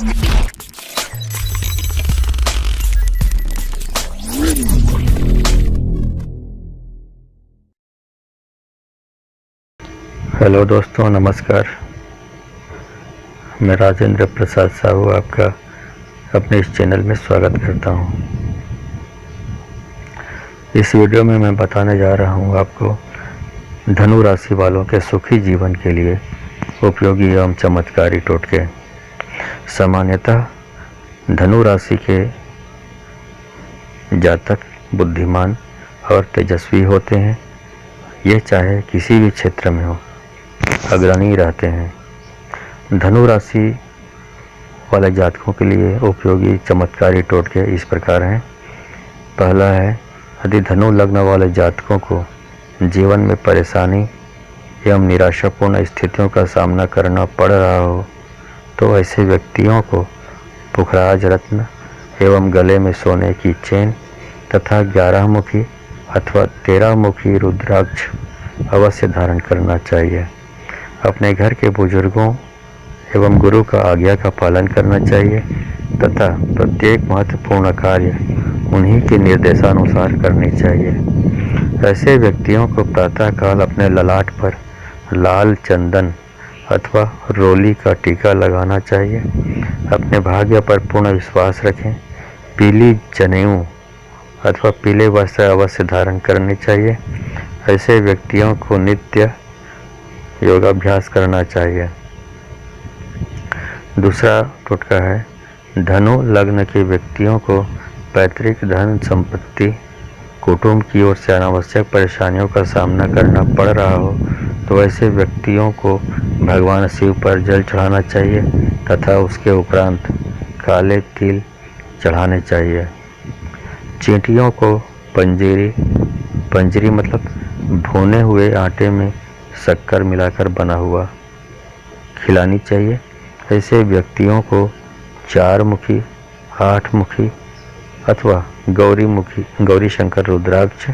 Hello दोस्तों, नमस्कार। मैं राजेंद्र प्रसाद साहू आपका अपने इस चैनल में स्वागत करता हूं। इस वीडियो में मैं बताने जा रहा हूं आपको धनु राशि वालों के सुखी जीवन के लिए उपयोगी एवं चमत्कारी टोटके। सामान्यतः धनु राशि के जातक बुद्धिमान और तेजस्वी होते हैं। ये चाहे किसी भी क्षेत्र में हो, अग्रणी रहते हैं। धनु राशि वाले जातकों के लिए उपयोगी चमत्कारी टोटके इस प्रकार हैं। पहला है, यदि धनु लग्न वाले जातकों को जीवन में परेशानी एवं निराशापूर्ण स्थितियों का सामना करना पड़ रहा हो तो ऐसे व्यक्तियों को पुखराज रत्न एवं गले में सोने की चेन तथा 11 मुखी अथवा 13 मुखी रुद्राक्ष अवश्य धारण करना चाहिए। अपने घर के बुजुर्गों एवं गुरु का आज्ञा का पालन करना चाहिए तथा प्रत्येक महत्वपूर्ण कार्य उन्हीं के निर्देशानुसार करनी चाहिए। ऐसे व्यक्तियों को प्रातःकाल अपने ललाट पर लाल चंदन अथवा रोली का टीका लगाना चाहिए। अपने भाग्य पर पूर्ण विश्वास रखें। पीली जनेऊ अथवा पीले वस्त्र अवश्य धारण करने चाहिए। ऐसे व्यक्तियों को नित्य योगाभ्यास करना चाहिए। दूसरा टोटका है, धनु लग्न के व्यक्तियों को पैतृक धन संपत्ति कुटुंब की ओर से अनावश्यक परेशानियों का सामना करना पड़ रहा हो तो ऐसे व्यक्तियों को भगवान शिव पर जल चढ़ाना चाहिए तथा उसके उपरांत काले तिल चढ़ाने चाहिए। चींटियों को पंजरी मतलब भुने हुए आटे में शक्कर मिलाकर बना हुआ खिलानी चाहिए। ऐसे व्यक्तियों को 4 मुखी 8 मुखी अथवा गौरी शंकर रुद्राक्ष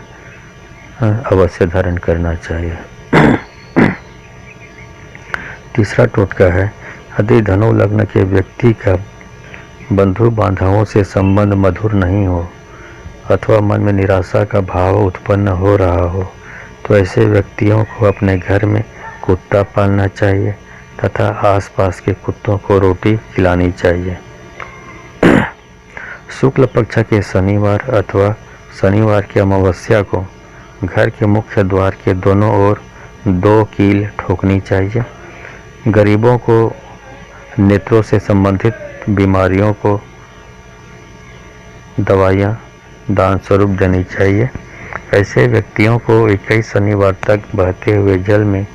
अवश्य धारण करना चाहिए। तीसरा टोटका है, यदि धनु लग्न के व्यक्ति का बंधु बांधवों से संबंध मधुर नहीं हो अथवा मन में निराशा का भाव उत्पन्न हो रहा हो तो ऐसे व्यक्तियों को अपने घर में कुत्ता पालना चाहिए तथा आसपास के कुत्तों को रोटी खिलानी चाहिए। शुक्ल पक्ष के शनिवार अथवा शनिवार की अमावस्या को घर के मुख्य द्वार के दोनों ओर 2 कील ठोकनी चाहिए। गरीबों को नेत्रों से संबंधित बीमारियों को दवाइयाँ दान स्वरूप देनी चाहिए। ऐसे व्यक्तियों को 21 शनिवार तक बहते हुए जल में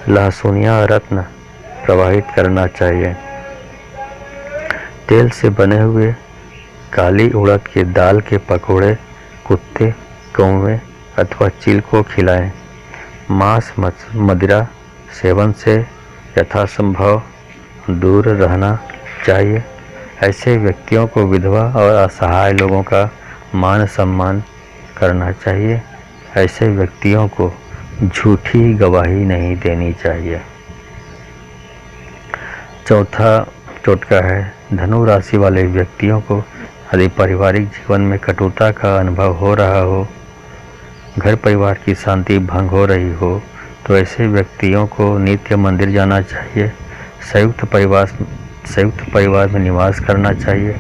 लहसुनिया रत्न प्रवाहित करना चाहिए। तेल से बने हुए काली उड़द के दाल के पकोड़े कुत्ते, कौवे अथवा चील को खिलाएं। मांस मदिरा सेवन से यथासंभव दूर रहना चाहिए। ऐसे व्यक्तियों को विधवा और असहाय लोगों का मान सम्मान करना चाहिए। ऐसे व्यक्तियों को झूठी गवाही नहीं देनी चाहिए। चौथा टोटका है, धनु राशि वाले व्यक्तियों को यदि पारिवारिक जीवन में कटुता का अनुभव हो रहा हो, घर परिवार की शांति भंग हो रही हो तो ऐसे व्यक्तियों को नित्य मंदिर जाना चाहिए। संयुक्त परिवार में निवास करना चाहिए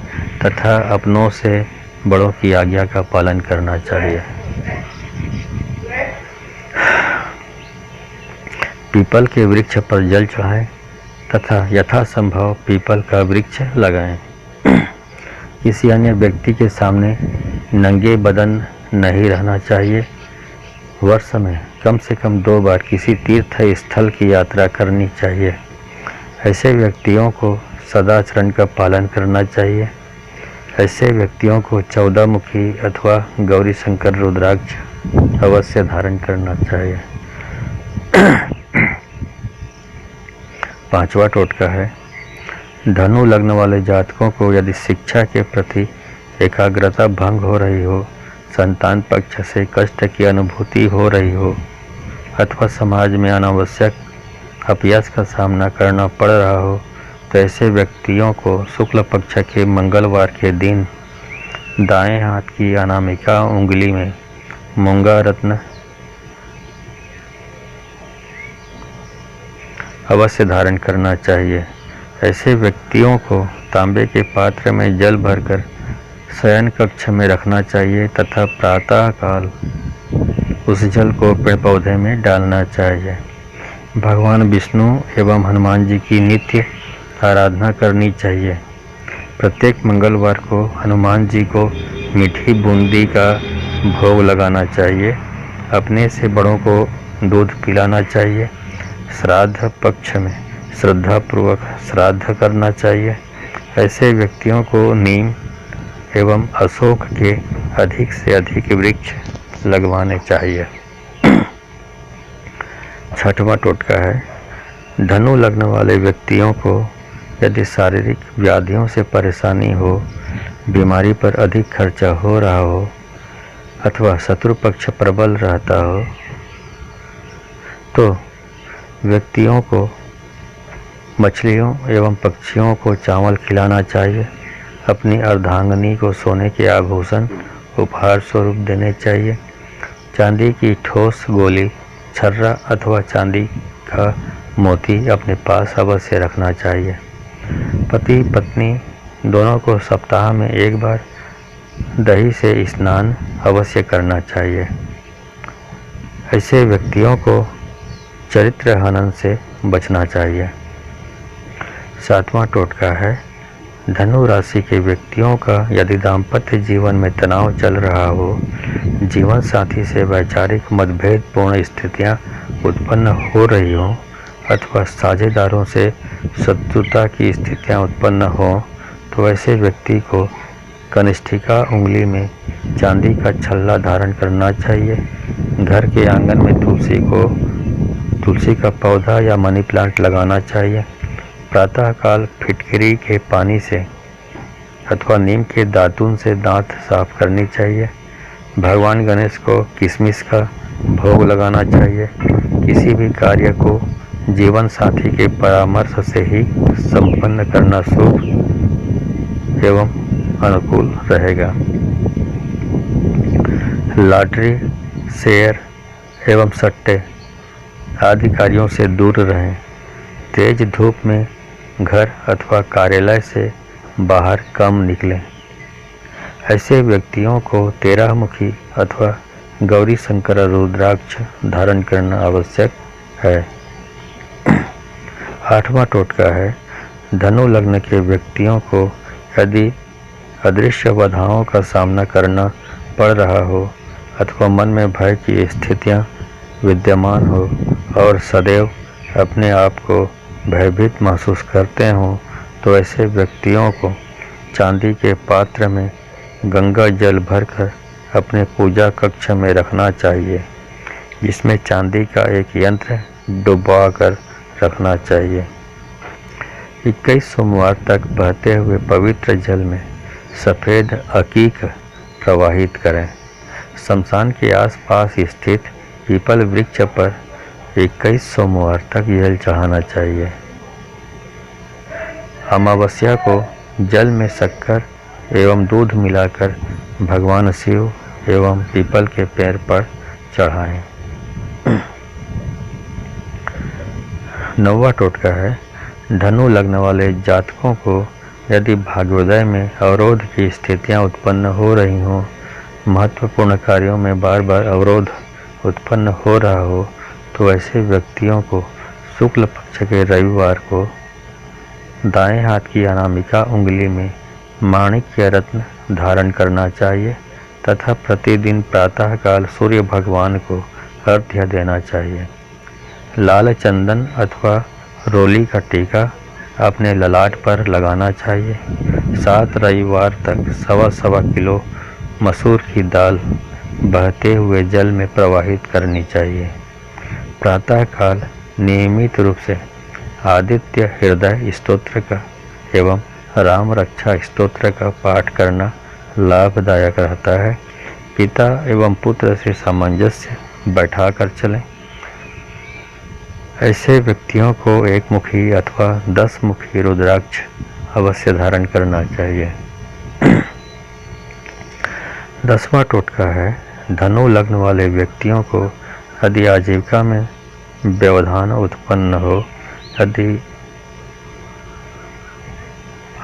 तथा अपनों से बड़ों की आज्ञा का पालन करना चाहिए। पीपल के वृक्ष पर जल चढ़ाएं तथा यथासंभव पीपल का वृक्ष लगाएं। किसी अन्य व्यक्ति के सामने नंगे बदन नहीं रहना चाहिए। वर्ष में कम से कम 2 बार किसी तीर्थ स्थल की यात्रा करनी चाहिए। ऐसे व्यक्तियों को सदाचरण का पालन करना चाहिए। ऐसे व्यक्तियों को 14 मुखी अथवा गौरी शंकर रुद्राक्ष अवश्य धारण करना चाहिए। 5वां टोटका है, धनु लग्न वाले जातकों को यदि शिक्षा के प्रति एकाग्रता भंग हो रही हो, संतान पक्ष से कष्ट की अनुभूति हो रही हो अथवा समाज में अनावश्यक अपयश का सामना करना पड़ रहा हो तो ऐसे व्यक्तियों को शुक्ल पक्ष के मंगलवार के दिन दाएं हाथ की अनामिका उंगली में मूंगा रत्न अवश्य धारण करना चाहिए। ऐसे व्यक्तियों को तांबे के पात्र में जल भरकर शयन कक्ष में रखना चाहिए तथा प्रातः काल उस जल को पेड़ पौधे में डालना चाहिए। भगवान विष्णु एवं हनुमान जी की नित्य आराधना करनी चाहिए। प्रत्येक मंगलवार को हनुमान जी को मीठी बूंदी का भोग लगाना चाहिए। अपने से बड़ों को दूध पिलाना चाहिए। श्राद्ध पक्ष में श्रद्धापूर्वक श्राद्ध करना चाहिए। ऐसे व्यक्तियों को नीम एवं अशोक के अधिक से अधिक वृक्ष लगवाने चाहिए। छठवां टोटका है धनु लग्न वाले व्यक्तियों को यदि शारीरिक व्याधियों से परेशानी हो, बीमारी पर अधिक खर्चा हो रहा हो अथवा शत्रु पक्ष प्रबल रहता हो तो व्यक्तियों को मछलियों एवं पक्षियों को चावल खिलाना चाहिए। अपनी अर्धांगिनी को सोने के आभूषण उपहार स्वरूप देने चाहिए। चांदी की ठोस गोली, छर्रा अथवा चांदी का मोती अपने पास अवश्य रखना चाहिए। पति पत्नी दोनों को सप्ताह में एक बार दही से स्नान अवश्य करना चाहिए। ऐसे व्यक्तियों को चरित्र हनन से बचना चाहिए। सातवां टोटका है धनु राशि के व्यक्तियों का यदि दाम्पत्य जीवन में तनाव चल रहा हो, जीवन साथी से वैचारिक मतभेद पूर्ण स्थितियां उत्पन्न हो रही हो अथवा साझेदारों से शत्रुता की स्थितियां उत्पन्न हो तो ऐसे व्यक्ति को कनिष्ठिका उंगली में चांदी का छल्ला धारण करना चाहिए। घर के आंगन में तुलसी का पौधा या मनी प्लांट लगाना चाहिए। प्रातःकाल फिटकरी के पानी से अथवा नीम के दातून से दांत साफ करनी चाहिए। भगवान गणेश को किशमिश का भोग लगाना चाहिए। किसी भी कार्य को जीवन साथी के परामर्श से ही संपन्न करना शुभ एवं अनुकूल रहेगा। लॉटरी, शेयर एवं सट्टे आदि कार्यों से दूर रहें। तेज धूप में घर अथवा कार्यालय से बाहर कम निकलें। ऐसे व्यक्तियों को 13 मुखी अथवा गौरी शंकर रुद्राक्ष धारण करना आवश्यक है। 8वां टोटका है धनु लग्न के व्यक्तियों को यदि अदृश्य बाधाओं का सामना करना पड़ रहा हो अथवा मन में भय की स्थितियां विद्यमान हो और सदैव अपने आप को भयभीत महसूस करते हों तो ऐसे व्यक्तियों को चांदी के पात्र में गंगा जल भरकर अपने पूजा कक्ष में रखना चाहिए, जिसमें चांदी का एक यंत्र डुबा कर रखना चाहिए। 21 सोमवार तक बहते हुए पवित्र जल में सफ़ेद अकीक प्रवाहित करें। शमशान के आसपास स्थित पीपल वृक्ष पर 21 सोमवार तक जल चढ़ाना चाहिए। अमावस्या को जल में शक्कर एवं दूध मिलाकर भगवान शिव एवं पीपल के पेड़ पर चढ़ाएं। 9वां टोटका है धनु लग्न वाले जातकों को यदि भाग्योदय में अवरोध की स्थितियां उत्पन्न हो रही हों, महत्वपूर्ण कार्यों में बार बार अवरोध उत्पन्न हो रहा हो तो ऐसे व्यक्तियों को शुक्ल पक्ष के रविवार को दाएं हाथ की अनामिका उंगली में माणिक्य रत्न धारण करना चाहिए तथा प्रतिदिन प्रातःकाल सूर्य भगवान को अर्घ्य देना चाहिए। लाल चंदन अथवा रोली का टीका अपने ललाट पर लगाना चाहिए। 7 रविवार तक 1.25 किलो मसूर की दाल बहते हुए जल में प्रवाहित करनी चाहिए। प्रातःकाल नियमित रूप से आदित्य हृदय स्तोत्र का एवं राम रक्षा स्तोत्र का पाठ करना लाभदायक रहता है। पिता एवं पुत्र से सामंजस्य बैठाकर चलें। ऐसे व्यक्तियों को एक मुखी अथवा 10 मुखी रुद्राक्ष अवश्य धारण करना चाहिए। 10वां टोटका है, धनु लग्न वाले व्यक्तियों को यदि आजीविका में व्यवधान उत्पन्न हो, यदि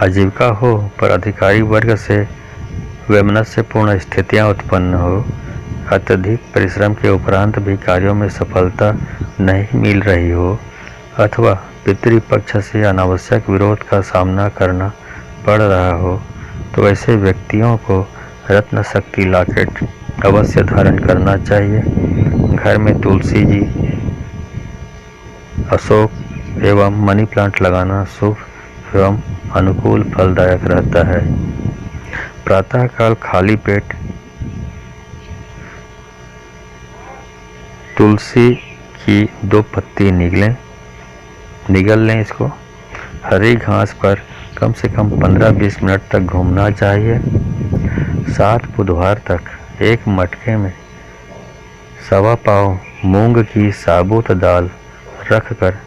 आजीविका हो पर अधिकारी वर्ग से वैमनस्यपूर्ण स्थितियां उत्पन्न हो, अत्यधिक परिश्रम के उपरांत भी कार्यों में सफलता नहीं मिल रही हो, अथवा पितृपक्ष से अनावश्यक विरोध का सामना करना पड़ रहा हो, तो ऐसे व्यक्तियों को रत्न शक्ति लॉकेट अवश्य धारण करना चाहिए। घर में तुलसी जी, अशोक एवं मनी प्लांट लगाना शुभ एवं अनुकूल फलदायक रहता है। प्रातःकाल खाली पेट तुलसी की 2 पत्ती निगल लें इसको। हरी घास पर कम से कम 15-20 मिनट तक घूमना चाहिए। 7 बुधवार तक एक मटके में 1.25 पाव मूंग की साबुत दाल रखकर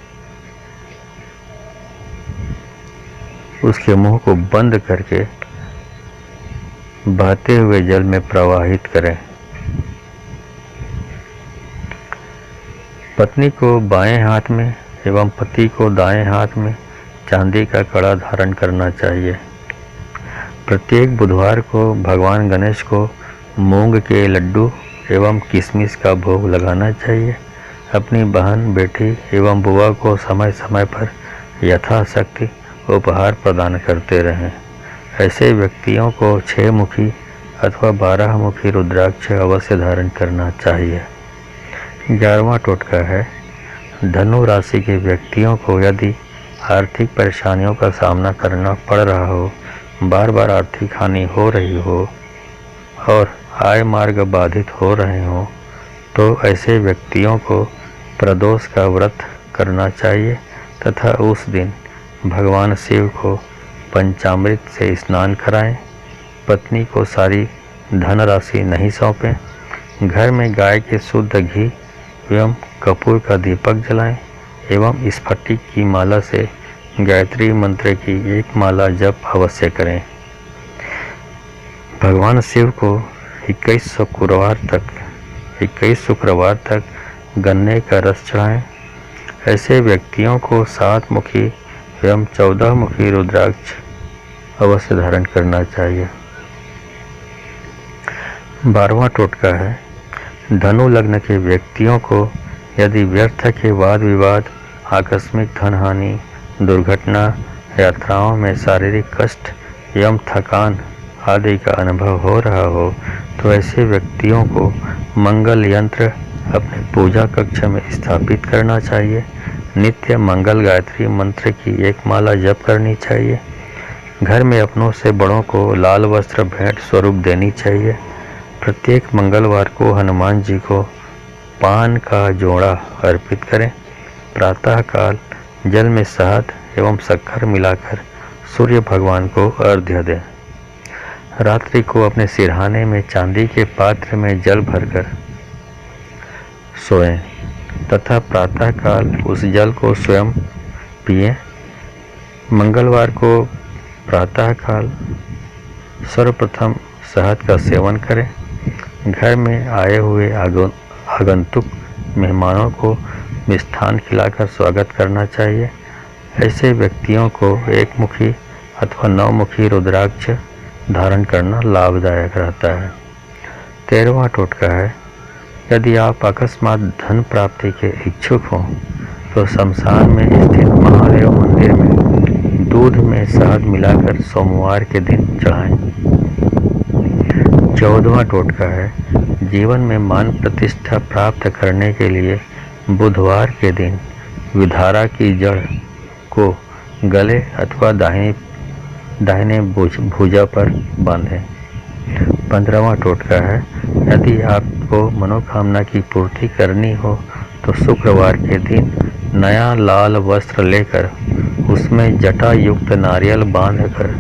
उसके मुंह को बंद करके बहते हुए जल में प्रवाहित करें। पत्नी को बाएं हाथ में एवं पति को दाएं हाथ में चांदी का कड़ा धारण करना चाहिए। प्रत्येक बुधवार को भगवान गणेश को मूंग के लड्डू एवं किशमिश का भोग लगाना चाहिए। अपनी बहन, बेटी एवं बुआ को समय समय पर यथाशक्ति उपहार प्रदान करते रहें। ऐसे व्यक्तियों को 6 मुखी अथवा 12 मुखी रुद्राक्ष अवश्य धारण करना चाहिए। 11वां टोटका है, धनु राशि के व्यक्तियों को यदि आर्थिक परेशानियों का सामना करना पड़ रहा हो, बार बार आर्थिक हानि हो रही हो और आय मार्ग बाधित हो रहे हो, तो ऐसे व्यक्तियों को प्रदोष का व्रत करना चाहिए तथा उस दिन भगवान शिव को पंचामृत से स्नान कराएं। पत्नी को सारी धनराशि नहीं सौंपें। घर में गाय के शुद्ध घी एवं कपूर का दीपक जलाएं एवं स्फटिक की माला से गायत्री मंत्र की 1 माला जप अवश्य करें। भगवान शिव को 21 शुक्रवार तक गन्ने का रस चढ़ाएं। ऐसे व्यक्तियों को 7 मुखी एवं 14 मुखी रुद्राक्ष अवश्य धारण करना चाहिए। 12वां टोटका है, धनु लग्न के व्यक्तियों को यदि व्यर्थ के वाद विवाद, आकस्मिक धन हानि, दुर्घटना, यात्राओं में शारीरिक कष्ट एवं थकान आदि का अनुभव हो रहा हो, तो ऐसे व्यक्तियों को मंगल यंत्र अपने पूजा कक्ष में स्थापित करना चाहिए। नित्य मंगल गायत्री मंत्र की 1 माला जप करनी चाहिए। घर में अपनों से बड़ों को लाल वस्त्र भेंट स्वरूप देनी चाहिए। प्रत्येक मंगलवार को हनुमान जी को पान का जोड़ा अर्पित करें। प्रातःकाल जल में शहद एवं शक्कर मिलाकर सूर्य भगवान को अर्घ्य दें। रात्रि को अपने सिरहाने में चांदी के पात्र में जल भरकर सोएं तथा प्रातःकाल उस जल को स्वयं पिएं। मंगलवार को प्रातःकाल सर्वप्रथम शहद का सेवन करें। घर में आए हुए आगंतुक मेहमानों को मिष्ठान खिलाकर स्वागत करना चाहिए। ऐसे व्यक्तियों को 1 मुखी अथवा 9 मुखी रुद्राक्ष धारण करना लाभदायक रहता है। 13वां टोटका है, यदि आप अकस्मात धन प्राप्ति के इच्छुक हों तो शमशान में स्थित महादेव मंदिर में दूध में शहद मिलाकर सोमवार के दिन चढ़ाएं। 14वां टोटका है, जीवन में मान प्रतिष्ठा प्राप्त करने के लिए बुधवार के दिन विधारा की जड़ को गले अथवा दाहिने भुजा पर बांधें। 15वां टोटका है, यदि आपको मनोकामना की पूर्ति करनी हो तो शुक्रवार के दिन नया लाल वस्त्र लेकर उसमें जटा युक्त नारियल बांधकर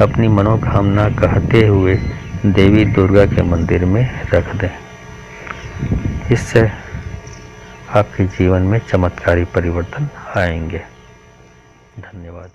अपनी मनोकामना कहते हुए देवी दुर्गा के मंदिर में रख दें। इससे आपके जीवन में चमत्कारी परिवर्तन आएंगे। धन्यवाद।